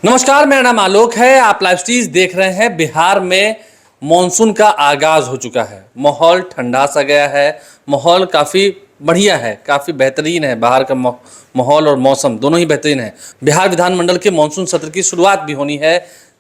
नमस्कार, मेरा नाम आलोक है। आप लाइव स्ट्रीज देख रहे हैं। बिहार में मॉनसून का आगाज हो चुका है। माहौल ठंडा सा गया है। माहौल काफ़ी बढ़िया है, काफ़ी बेहतरीन है। बाहर का माहौल और मौसम दोनों ही बेहतरीन है। बिहार विधानमंडल के मॉनसून सत्र की शुरुआत भी होनी है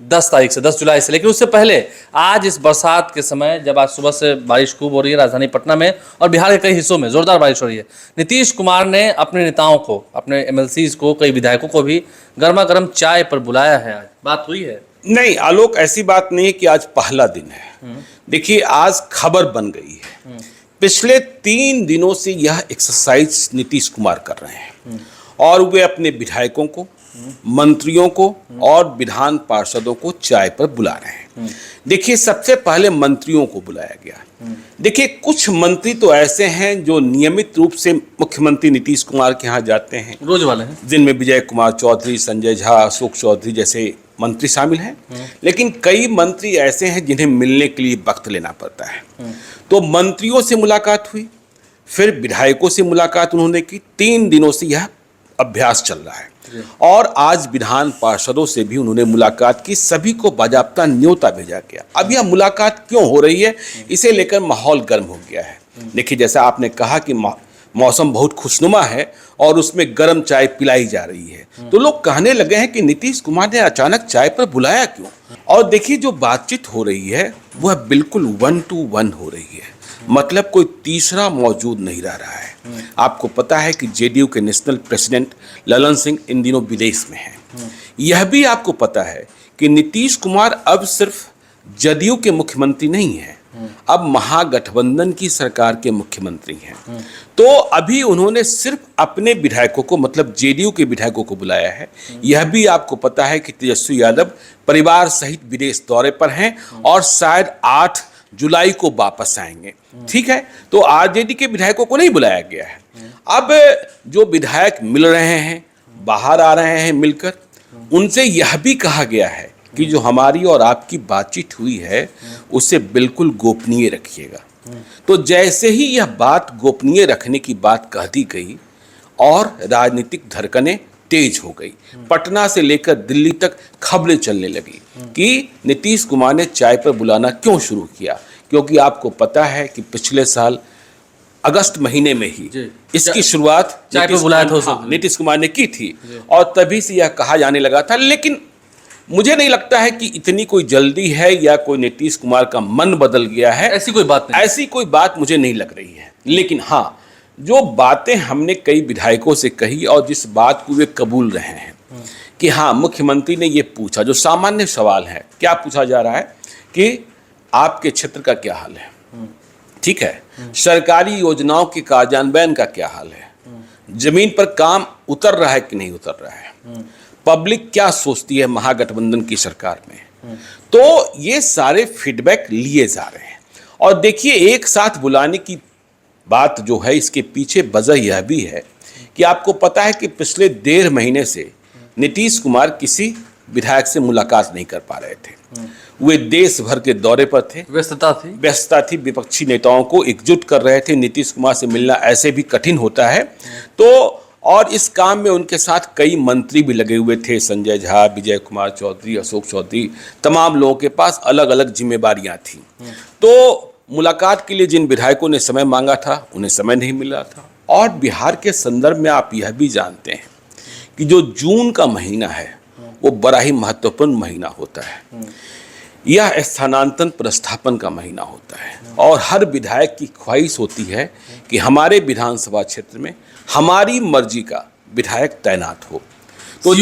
10 तारीख से, 10 जुलाई से। लेकिन उससे पहले आज इस बरसात के समय, जब आज सुबह से बारिश खूब हो रही है राजधानी पटना में और बिहार के कई हिस्सों में जोरदार बारिश हो रही है, नीतीश कुमार ने अपने नेताओं को, अपने एमएलसीज को, कई विधायकों को भी गर्मा गर्म चाय पर बुलाया है। आज बात हुई है? नहीं आलोक, ऐसी बात नहीं है कि आज पहला दिन है। देखिए, आज खबर बन गई है। पिछले 3 दिनों से यह एक्सरसाइज नीतीश कुमार कर रहे हैं और वे अपने विधायकों को, मंत्रियों को और विधान पार्षदों को चाय पर बुला रहे हैं। देखिए, सबसे पहले मंत्रियों को बुलाया गया। देखिए, कुछ मंत्री तो ऐसे हैं जो नियमित रूप से मुख्यमंत्री नीतीश कुमार के यहाँ जाते हैं, रोज वाले हैं, जिनमें विजय कुमार चौधरी, संजय झा, अशोक चौधरी जैसे मंत्री शामिल हैं। लेकिन कई मंत्री ऐसे हैं जिन्हें मिलने के लिए वक्त लेना पड़ता है। तो मंत्रियों से मुलाकात हुई, फिर विधायकों से मुलाकात उन्होंने की। 3 दिनों से यह अभ्यास चल रहा है और आज विधान पार्षदों से भी उन्होंने मुलाकात की। सभी को बाकायदा न्योता भेजा गया। अब यह मुलाकात क्यों हो रही है, इसे लेकर माहौल गर्म हो गया है। देखिए, जैसा आपने कहा कि मौसम बहुत खुशनुमा है और उसमें गर्म चाय पिलाई जा रही है, तो लोग कहने लगे हैं कि नीतीश कुमार ने अचानक चाय पर बुलाया क्यों। और देखिए, जो बातचीत हो रही है वह बिल्कुल 1 to 1 हो रही है। मतलब कोई तीसरा मौजूद नहीं रह रहा है। आपको पता है कि जेडीयू के नेशनल प्रेसिडेंट ललन सिंह इन दिनों विदेश में हैं। यह भी आपको पता है कि नीतीश कुमार अब सिर्फ जदयू के मुख्यमंत्री नहीं हैं, अब महागठबंधन की सरकार के मुख्यमंत्री हैं। तो अभी उन्होंने सिर्फ अपने विधायकों को, मतलब जेडीयू के विधायकों को बुलाया है। यह भी आपको पता है कि तेजस्वी यादव परिवार सहित विदेश दौरे पर हैं और शायद 8 जुलाई को वापस आएंगे। ठीक है, तो आरजेडी के विधायकों को नहीं बुलाया गया है। अब जो विधायक मिल रहे हैं, बाहर आ रहे हैं मिलकर, उनसे यह भी कहा गया है कि जो हमारी और आपकी बातचीत हुई है उसे बिल्कुल गोपनीय रखिएगा। तो जैसे ही यह बात गोपनीय रखने की बात कह दी गई और राजनीतिक धड़कनें तेज हो गई। पटना से लेकर दिल्ली तक खबरें चलने लगी कि नीतीश कुमार ने चाय पर बुलाना क्यों शुरू किया। क्योंकि आपको पता है कि पिछले साल अगस्त महीने में ही इसकी शुरुआत चाय पर बुलाया था नीतीश कुमार ने की थी और तभी से यह कहा जाने लगा था। लेकिन मुझे नहीं लगता है कि इतनी कोई जल्दी है या कोई नीतीश कुमार का मन बदल गया है। ऐसी कोई बात नहीं, ऐसी कोई बात मुझे नहीं लग रही है। लेकिन हाँ, जो बातें हमने कई विधायकों से कही और जिस बात को वे कबूल रहे हैं कि हाँ, मुख्यमंत्री ने ये पूछा, जो सामान्य सवाल है, क्या पूछा जा रहा है कि आपके क्षेत्र का क्या हाल है, ठीक है, सरकारी योजनाओं के कार्यान्वयन का क्या हाल है, जमीन पर काम उतर रहा है कि नहीं उतर रहा है, पब्लिक क्या सोचती है महागठबंधन की सरकार में। तो ये सारे फीडबैक लिए जा रहे हैं। और देखिए, एक साथ बुलाने की बात जो है, इसके पीछे वजह यह भी है कि आपको पता है कि पिछले 1.5 महीने से नीतीश कुमार किसी विधायक से मुलाकात नहीं कर पा रहे थे। वे देश भर के दौरे पर थे, व्यस्तता थी, विपक्षी नेताओं को एकजुट कर रहे थे। नीतीश कुमार से मिलना ऐसे भी कठिन होता है। तो और इस काम में उनके साथ कई मंत्री भी लगे हुए थे, संजय झा, विजय कुमार चौधरी, अशोक चौधरी, तमाम लोगों के पास अलग अलग जिम्मेदारियां थी। तो मुलाकात के लिए जिन विधायकों ने समय मांगा था, उन्हें समय नहीं मिला था। और बिहार के संदर्भ में आप यह भी जानते हैं कि जो जून का महीना है वो बड़ा ही महत्वपूर्ण महीना होता है। यह स्थानांतरण प्रस्थापन का महीना होता है और हर विधायक की ख्वाहिश होती है कि हमारे विधानसभा क्षेत्र में हमारी मर्जी का विधायक तैनात हो। तो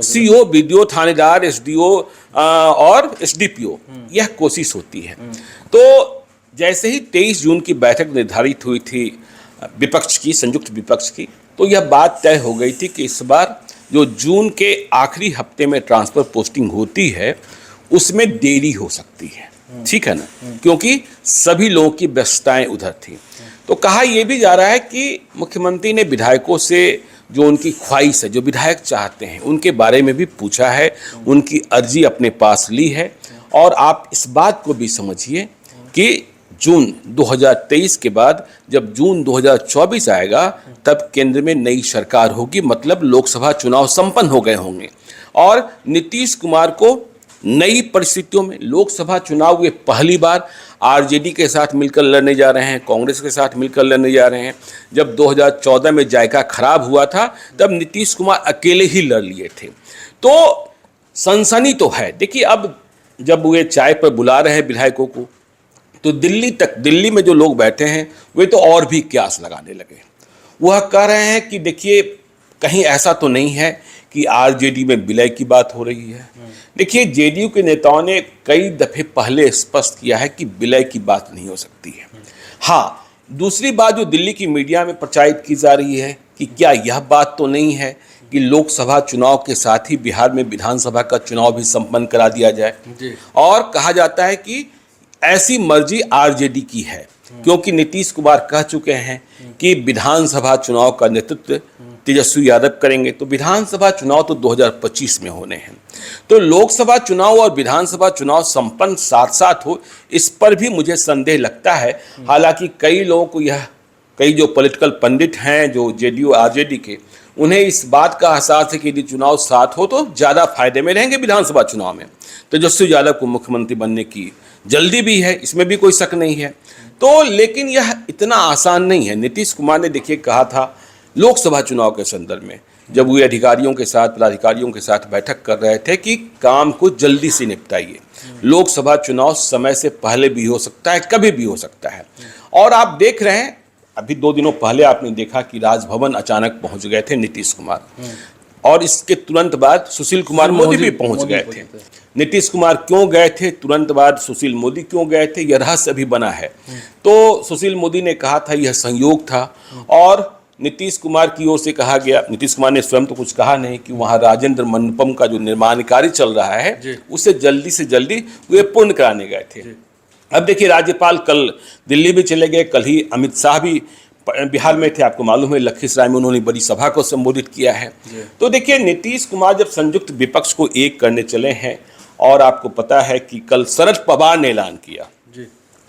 सीओ, वीडियो, थानेदार, एसडीओ और एसडीपीओ, यह कोशिश होती है। तो जैसे ही 23 जून की बैठक निर्धारित हुई थी विपक्ष की, संयुक्त विपक्ष की, तो यह बात तय हो गई थी कि इस बार जो जून के आखिरी हफ्ते में ट्रांसफर पोस्टिंग होती है उसमें देरी हो सकती है। ठीक है ना, क्योंकि सभी लोगों की व्यस्तताएं उधर थी। तो कहा यह भी जा रहा है कि मुख्यमंत्री ने विधायकों से जो उनकी ख्वाहिश है, जो विधायक चाहते हैं, उनके बारे में भी पूछा है, उनकी अर्जी अपने पास ली है। और आप इस बात को भी समझिए कि जून 2023 के बाद जब जून 2024 आएगा तब केंद्र में नई सरकार होगी, मतलब लोकसभा चुनाव संपन्न हो गए होंगे और नीतीश कुमार को नई परिस्थितियों में लोकसभा चुनाव में पहली बार आरजेडी के साथ मिलकर लड़ने जा रहे हैं, कांग्रेस के साथ मिलकर लड़ने जा रहे हैं। जब 2014 में जायका खराब हुआ था तब नीतीश कुमार अकेले ही लड़ लिए थे। तो सनसनी तो है। देखिए, अब जब वे चाय पर बुला रहे हैं विधायकों को, तो दिल्ली में जो लोग बैठे हैं वे तो और भी क्यास लगाने लगे। वह कह रहे हैं कि देखिए, कहीं ऐसा तो नहीं है कि आरजेडी में विलय की बात हो रही है। देखिए, जेडीयू के नेताओं ने कई दफे पहले स्पष्ट किया है कि विलय की बात नहीं हो सकती है। हाँ, दूसरी बात जो दिल्ली की मीडिया में प्रचारित की जा रही है कि क्या यह बात तो नहीं है कि लोकसभा चुनाव के साथ ही बिहार में विधानसभा का चुनाव भी संपन्न करा दिया जाए। और कहा जाता है कि ऐसी मर्जी आरजेडी की है, क्योंकि नीतीश कुमार कह चुके हैं कि विधानसभा चुनाव का नेतृत्व तेजस्वी यादव करेंगे। तो विधानसभा चुनाव तो 2025 में होने हैं। तो लोकसभा चुनाव और विधानसभा चुनाव संपन्न साथ साथ हो, इस पर भी मुझे संदेह लगता है। हालांकि कई लोगों को कई जो पॉलिटिकल पंडित हैं जो जेडीयू आरजेडी के, उन्हें इस बात का एहसास है कि यदि चुनाव साथ हो तो ज़्यादा फायदे में रहेंगे विधानसभा चुनाव में। तेजस्वी यादव को मुख्यमंत्री बनने की जल्दी भी है, इसमें भी कोई शक नहीं है। तो लेकिन यह इतना आसान नहीं है। नीतीश कुमार ने देखिए कहा था लोकसभा चुनाव के संदर्भ में, जब वे अधिकारियों के साथ पदाधिकारियों के साथ बैठक कर रहे थे, कि काम को जल्दी से निपटाइए। लोकसभा चुनाव समय से पहले भी हो सकता है, कभी भी हो सकता है। और आप देख रहे हैं, अभी 2 दिनों पहले आपने देखा कि राजभवन अचानक पहुंच गए थे नीतीश कुमार, और इसके तुरंत बाद सुशील कुमार मोदी भी पहुंच गए थे। नीतीश कुमार क्यों गए थे, तुरंत बाद सुशील मोदी क्यों गए थे, यह रहस्य अभी बना है। तो सुशील मोदी ने कहा था यह संयोग था, और नीतीश कुमार की ओर से कहा गया, नीतीश कुमार ने स्वयं तो कुछ कहा नहीं, कि वहाँ राजेंद्र मंडपम का जो निर्माण कार्य चल रहा है उसे जल्दी से जल्दी वे पूर्ण कराने गए थे। अब देखिए, राज्यपाल कल दिल्ली भी चले गए, कल ही अमित शाह भी बिहार में थे, आपको मालूम है लखीसराय में उन्होंने बड़ी सभा को संबोधित किया है। तो देखिए, नीतीश कुमार जब संयुक्त विपक्ष को एक करने चले हैं, और आपको पता है कि कल शरद पवार ने ऐलान किया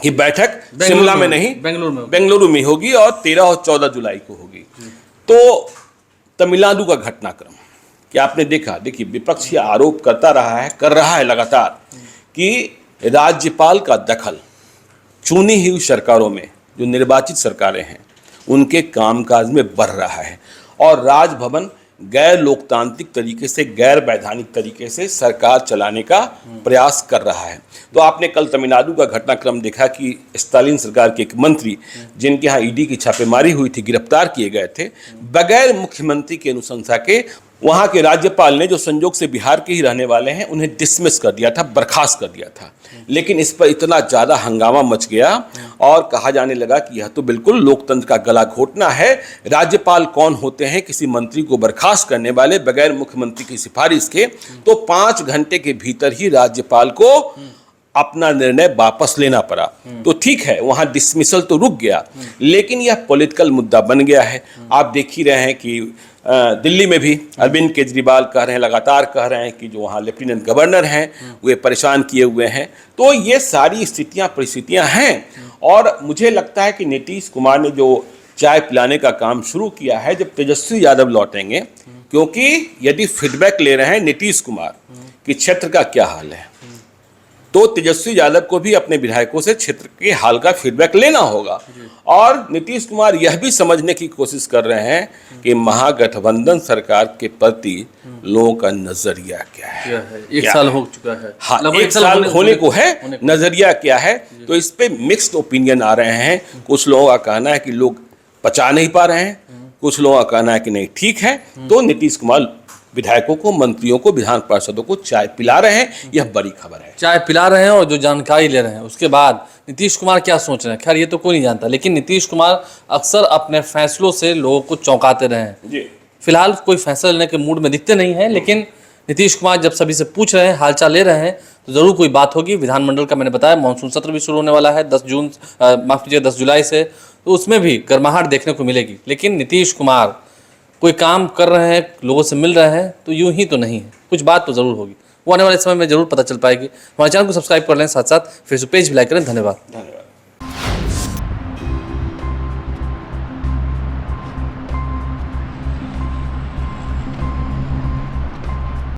कि बैठक शिमला में नहीं बेंगलुरु में होगी, और 13 और 14 जुलाई को होगी। तो तमिलनाडु का घटनाक्रम क्या आपने देखा? देखिए, विपक्ष ये आरोप कर रहा है लगातार कि राज्यपाल का दखल चुनी हुई सरकारों में, जो निर्वाचित सरकारें हैं, उनके कामकाज में बढ़ रहा है, और राजभवन गैर लोकतांत्रिक तरीके से, गैर वैधानिक तरीके से सरकार चलाने का प्रयास कर रहा है। तो आपने कल तमिलनाडु का घटनाक्रम देखा कि स्टालिन सरकार के एक मंत्री, जिनके यहाँ ईडी की छापेमारी हुई थी, गिरफ्तार किए गए थे, बगैर मुख्यमंत्री की अनुशंसा के वहाँ के राज्यपाल ने, जो संयोग से बिहार के ही रहने वाले हैं, उन्हें डिसमिस कर दिया था, बर्खास्त कर दिया था। लेकिन इस पर इतना ज़्यादा हंगामा मच गया, और कहा जाने लगा कि यह तो बिल्कुल लोकतंत्र का गला घोटना है। राज्यपाल कौन होते हैं किसी मंत्री को बर्खास्त करने वाले, बगैर मुख्यमंत्री की सिफारिश के? तो 5 घंटे के भीतर ही राज्यपाल को अपना निर्णय वापस लेना पड़ा। तो ठीक है, वहाँ डिसमिसल तो रुक गया, लेकिन यह पॉलिटिकल मुद्दा बन गया है। आप देख ही रहे हैं कि दिल्ली में भी अरविंद केजरीवाल कह रहे हैं, लगातार कह रहे हैं कि जो वहाँ लेफ्टिनेंट गवर्नर हैं वे परेशान किए हुए हैं। तो ये सारी परिस्थितियाँ हैं, और मुझे लगता है कि नीतीश कुमार ने जो चाय पिलाने का काम शुरू किया है, जब तेजस्वी यादव लौटेंगे, क्योंकि यदि फीडबैक ले रहे हैं नीतीश कुमार कि क्षेत्र का क्या हाल है, तो तेजस्वी यादव को भी अपने विधायकों से क्षेत्र के हाल का फीडबैक लेना होगा। और नीतीश कुमार यह भी समझने की कोशिश कर रहे हैं कि महागठबंधन सरकार के प्रति लोगों का नजरिया क्या है। एक साल हो चुका है, हाँ, 1 साल होने को है, नजरिया क्या है? तो इस पे मिक्स्ड ओपिनियन आ रहे हैं। कुछ लोगों का कहना है कि लोग पचा नहीं पा रहे हैं, कुछ लोगों का कहना है कि नहीं ठीक है। तो नीतीश कुमार विधायकों को, मंत्रियों को, विधान पार्षदों को चाय पिला रहे हैं, यह बड़ी खबर है। चाय पिला रहे हैं और जो जानकारी ले रहे हैं, उसके बाद नीतीश कुमार क्या सोच रहे हैं, खैर ये तो कोई नहीं जानता, लेकिन नीतीश कुमार अक्सर अपने फैसलों से लोगों को चौंकाते रहे हैं। जी, फिलहाल कोई फैसला लेने के मूड में दिखते नहीं है, लेकिन नीतीश कुमार जब सभी से पूछ रहे हैं, हालचाल ले रहे हैं, तो जरूर कोई बात होगी। विधानमंडल का मैंने बताया मानसून सत्र भी शुरू होने वाला है 10 जुलाई से, तो उसमें भी गर्माहट देखने को मिलेगी। लेकिन नीतीश कुमार कोई काम कर रहे हैं, लोगों से मिल रहे हैं, तो यूं ही तो नहीं है, कुछ बात तो जरूर होगी, वो आने वाले समय में जरूर पता चल पाएगी। हमारे चैनल को सब्सक्राइब कर लें, साथ साथ फेसबुक पेज भी लाइक करें। धन्यवाद।